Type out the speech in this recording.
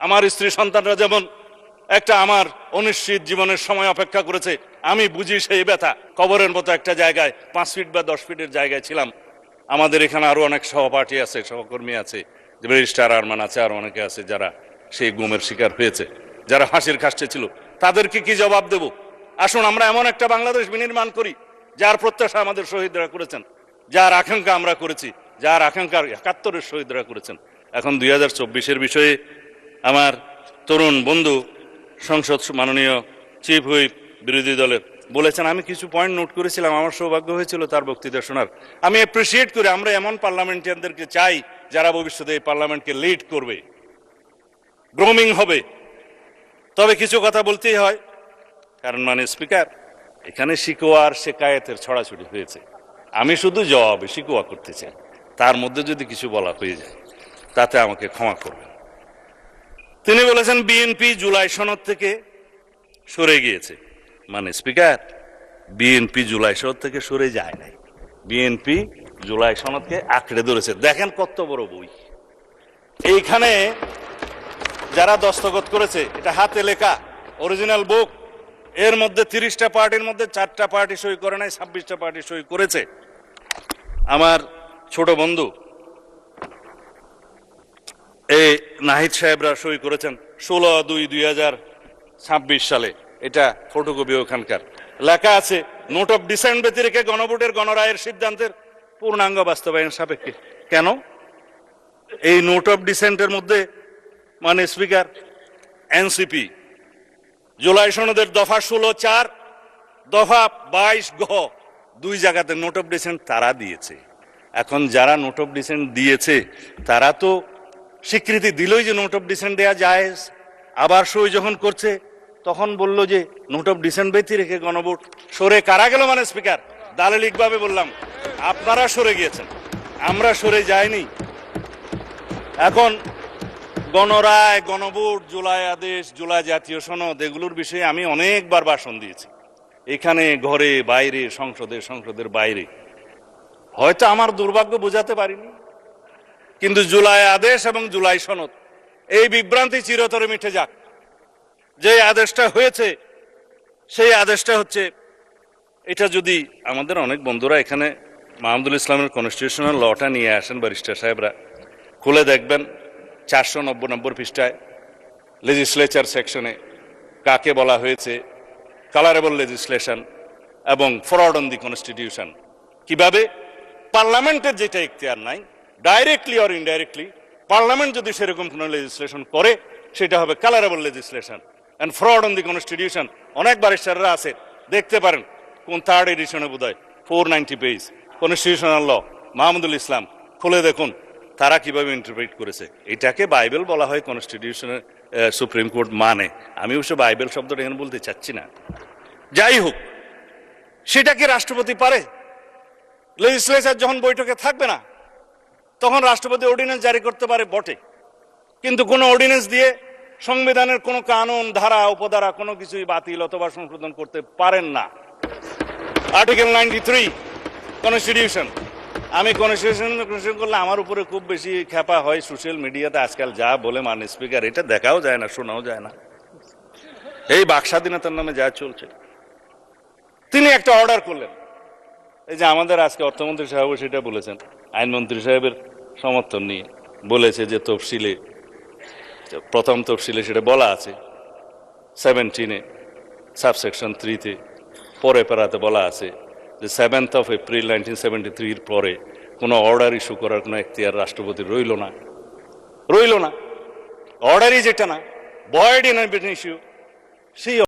আমার স্ত্রী সন্তানরা যেমন একটা আমার অনিশ্চিত জীবনের সময় অপেক্ষা করেছে, আমি বুঝি সেই ব্যথা। কবরের মতো একটা জায়গায় 5 ফিট বা 10 ফিটের জায়গায় ছিলাম। আমাদের এখানে আরো অনেক সহপাঠী আছে, সহকর্মী আছে, ব্যারিস্টার আরমান আছে, আর অনেকে আছে যারা সেই গুমের শিকার হয়েছে, যারা ফাঁসির কাস্টে ছিল। তাদেরকে কি জবাব দেব? আসুন আমরা এমন একটা বাংলাদেশ বিনির্মাণ করি যার প্রত্যাশা আমাদের শহীদরা করেছেন, যার আকাঙ্ক্ষা আমরা করেছি, যার আকাঙ্ক্ষা 71-এর শহীদরা করেছেন। এখন 2024-এর বিষয়ে আমার তরুণ বন্ধু সংসদ মাননীয় চিফ হুইপ বিরোধী দলের বলেছেন, আমি কিছু পয়েন্ট নোট করেছিলাম, আমার সৌভাগ্য হয়েছিল তার বক্তৃতা শোনার। আমি অ্যাপ্রিসিয়েট করি, আমরা এমন পার্লামেন্টারিয়ানদেরকে চাই যারা ভবিষ্যতে এই পার্লামেন্টকে লিড করবে, গ্রোমিং হবে। তবে কিছু কথা বলতেই হয়, কারণ স্পিকার, এখানে শিকোয়া আর শেকায়েতের ছড়াছড়ি হয়েছে। আমি শুধু জবাবে শিকোয়া করতে চাই, তার মধ্যে যদি কিছু বলা হয়ে যায় তাতে আমাকে ক্ষমা করবেন। তিনি বলেছেন বিএনপি জুলাই সনদ থেকে সরে গিয়েছে। স্পিকার, বিএনপি জুলাই সনদ থেকে সরে যায় নাই, বিএনপি জুলাই সনদকে আঁকড়ে ধরেছে। দেখেন কত বড় বই, এইখানে যারা দস্তখত করেছে, এটা হাতে লেখা অরিজিনাল বুক। এর মধ্যে 30টা পার্টির মধ্যে 4টা পার্টি সই করে নাই, 26টা পার্টি সই করেছে। আমার ছোট বন্ধু এই নাহিদ সাহেবরা সই করেছেন 16/2/2026 সালে। এটা ফটোকপি ওখানকার লেখা আছে, নোট অফ ডিসেন্ট ব্যতি রেখে গণভোটের গণরায়ের সিদ্ধান্তের পূর্ণাঙ্গ বাস্তবায়ন সাপেক্ষে। কেন এই নোট অফ ডিসেন্টের মধ্যে স্পিকার, এনসিপি জুলাই সনদের দফা 16(4) দফা 22 গ 2 জায়গাতে নোট অফ ডিসেন্ট তারা দিয়েছে। এখন যারা নোট অফ ডিসেন্ট দিয়েছে তারা তো স্বীকৃতি দিলই যে নোট অফ ডিসেন্ট দেওয়া যায়। আবার সই যখন করছে তখন বলল যে নোট অফ ডিসেন্ট ব্যতি রেখে গণভোট। সরে কারা গেল স্পিকার? দালালিকভাবে বললাম, আপনারা সরে গিয়েছেন, আমরা সরে যাইনি। এখন গণরায়, গণভোট, জুলাই আদেশ, জুলাই জাতীয় সনদ, এগুলোর বিষয়ে আমি অনেকবার ভাষণ দিয়েছি, এখানে, ঘরে, বাইরে, সংসদের বাইরে। হয়তো আমার দুর্ভাগ্য বোঝাতে পারিনি, কিন্তু জুলাই আদেশ এবং জুলাই সনদ, এই বিভ্রান্তি চিরতরে মিটে যাক। যে আদেশটা হয়েছে সেই আদেশটা হচ্ছে, এটা যদি আমাদের অনেক বন্ধুরা এখানে মাহমুদুল ইসলামের কনস্টিটিউশনাল লটা নিয়ে আসেন, ব্যারিস্টার সাহেবরা খুলে দেখবেন 490 নম্বর পৃষ্ঠায় লেজিসলেচার সেকশনে কাকে বলা হয়েছে কালারেবল লেজিসলেশন এবং ফ্রড অন দি কনস্টিটিউশন। কিভাবে পার্লামেন্টের যেটা এখতিয়ার নাই, ডাইরেক্টলি অর ইনডাইরেক্টলি পার্লামেন্ট যদি সেরকম কোনো লেজিসলেশন করে সেটা হবে colourable legislation and fraud on the constitution. অনেক ব্যারিস্টাররা আছে, দেখতে পারেন কোন 3rd এডিশনে বোধহয় 490 পেজ কনস্টিটিউশনাল ল, মাহমুদুল ইসলাম খুলে দেখুন তারা কিভাবে ইন্টারপ্রেট করেছে। এটাকে বাইবেল বলা হয় কনস্টিটিউশনের, সুপ্রিম কোর্ট আমি অবশ্য বাইবেল শব্দটা এখানে বলতে চাচ্ছি না। যাই হোক, সেটা কি রাষ্ট্রপতি পারে? লেজিসলেচার যখন বৈঠকে থাকবে না তখন রাষ্ট্রপতি অর্ডিন্যান্স জারি করতে পারে বটে, কিন্তু কোনো অর্ডিন্যান্স দিয়ে সংবিধানের কোনো কানুন, ধারা, উপধারা কোনো কিছুই বাতিল অথবা সংশোধন করতে পারেন না। Article 93 constitution. আমি কনস্টিটিউশন করলে আমার উপরে খুব বেশি খেপা হয় সোশ্যাল মিডিয়াতে আজকাল, যা বলে স্পিকার, এটা দেখাও যায় না, শোনাও যায় না। এই বাক স্বাধীনতার নামে যা চলছে। তিনি একটা অর্ডার করলেন, এই যে আমাদের আজকে অর্থমন্ত্রী সাহেব সেটা বলেছেন, আইনমন্ত্রী সাহেবের সমর্থন নিয়ে বলেছে যে তফসিলে, প্রথম তফসিলে সেটা বলা আছে 17-এ সাবসেকশন 3-তে, পরে পেরাতে বলা আছে যে 7th of April 1973 পরে কোনো অর্ডার ইস্যু করার কোনো এখতিয়ার রাষ্ট্রপতির রইল না। অর্ডারই যেটা না, ভয়েড ইন ইস্যু, সেই